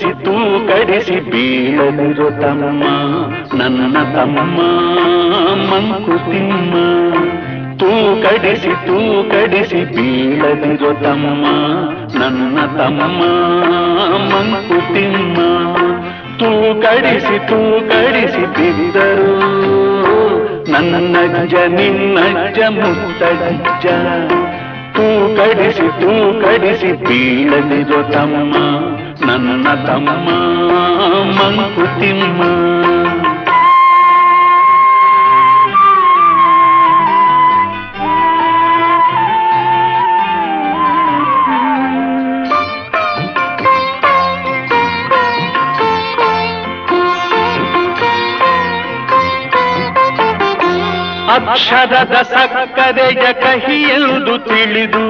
ಕಡಿಸಿ ತೂಕಡಿಸಿ ಬೀಳದಿರೋ ತಮ್ಮ ನನ್ನ ತಮ್ಮ ಮಂಕುತಿಮ್ಮ. ತೂಕಡಿಸಿ ಬೀಳದಿರೋ ತಮ್ಮ ನನ್ನ ತಮ್ಮ ಮಂಕುತಿಮ್ಮ. ತೂಕಡಿಸಿ ಬಿದ್ದರು ನನ್ನಜ್ಜ ನಿನ್ನಜ್ಜ ಮುತ್ತಜ್ಜ. ತೂಕಡಿಸಿ ಬೀಳದಿರೋ ತಮ್ಮ ನನ್ನ ತಮ್ಮ ಮಂಕುತಿಮ್ಮ. ಅಕ್ಷರದ ಸಕ್ಕರೆಯ ಕಹಿಯೆಂದು ತಿಳಿದು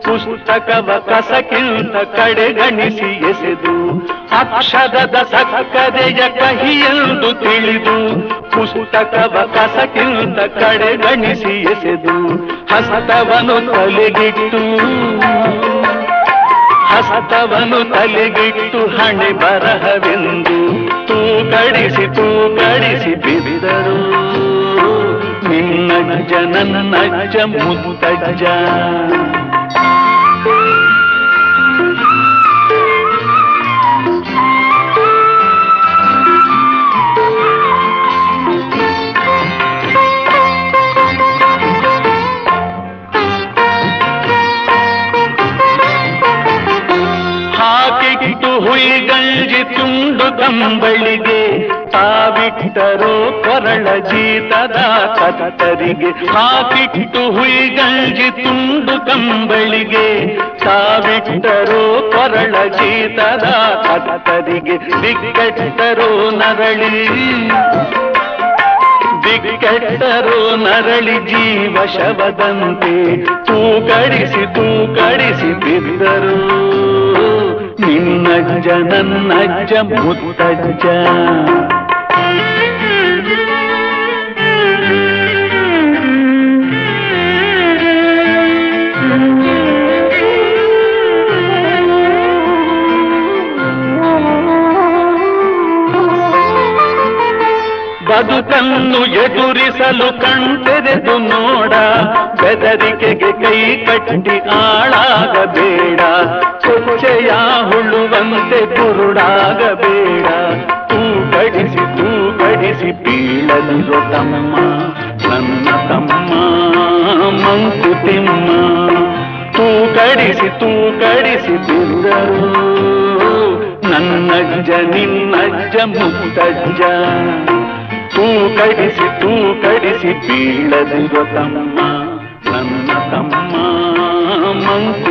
ಪುಸ್ತಕವ ಕಸಕ್ಕಿಂತ ಕಡೆಗಣಿಸಿ ಎಸೆದು. ಅಕ್ಷರದ ಸಕ್ಕರೆಯ ಕಹಿಯೆಂದು ತಿಳಿದು ಪುಸ್ತಕವ ಕಸಕ್ಕಿಂತ ಕಡೆಗಣಿಸಿ ಎಸೆದು. ಹಸ್ತವನು ತಲೆಗಿಟ್ಟು ಹಣೆ ಬರಹವೆಂದು ತೂಕಡಿಸಿ ಬಿದ್ದರು ನಿನ್ನಜ್ಜ ನನ್ನಜ್ಜ ಮುತ್ತಜ್ಜ. ಹಾಕಿಟ್ಟು ಹುಯಿಗಂಜಿ ತುಂಡು ಕಂಬಳಿಗೆ ತಾವಿಟ್ಟರೋ ಕೊರಳ ಜೀತದ ಕತ್ತರಿಗೆ. ಹಾಕಿಟ್ಟು ಹುಯಿಗಂಜಿ ತುಂಡು ಕಂಬಳಿಗೆ ತಾವಿಟ್ಟರೋ ಕೊರಳ ಜೀತದ ಕತ್ತರಿಗೆ. ದಿಕ್ಕೆಟ್ಟರೋ ನರಳಿ ಜೀವ ಶವದಂತೆ ತೂಕಡಿಸಿ ಬಿದ್ದರು ನಿನ್ನಜ್ಜ ನನ್ನಜ್ಜ ಮುತ್ತಜ್ಜ. ಬದುಕನ್ನು ಎದುರಿಸಲು ಕಣ್ತೆರೆದು ನೋಡ, ಬೆದರಿಕೆಗೆ ಕೈ ಕಟ್ಟಿ ಆಳಾಗಬೇಡ. ಕೊಚ್ಚೆಯ ಹುಳುವಂತೆ ಕುರುಡಾಗಬೇಡ. ತೂಕಡಿಸಿ ಬೀಳದಿರೋ ತಮ್ಮ ನನ್ನ ತಮ್ಮ ಮಂಕುತಿಮ್ಮ. ತೂಕಡಿಸಿ ಬಿದ್ದರು ನನ್ನಜ್ಜ ನಿನ್ನಜ್ಜ ಮುತ್ತಜ್ಜ. ತೂಕಡಿಸಿ ಬೀಳದಿರೋ ತಮ್ಮ ನನ್ನ ತಮ್ಮ ಮಂಕು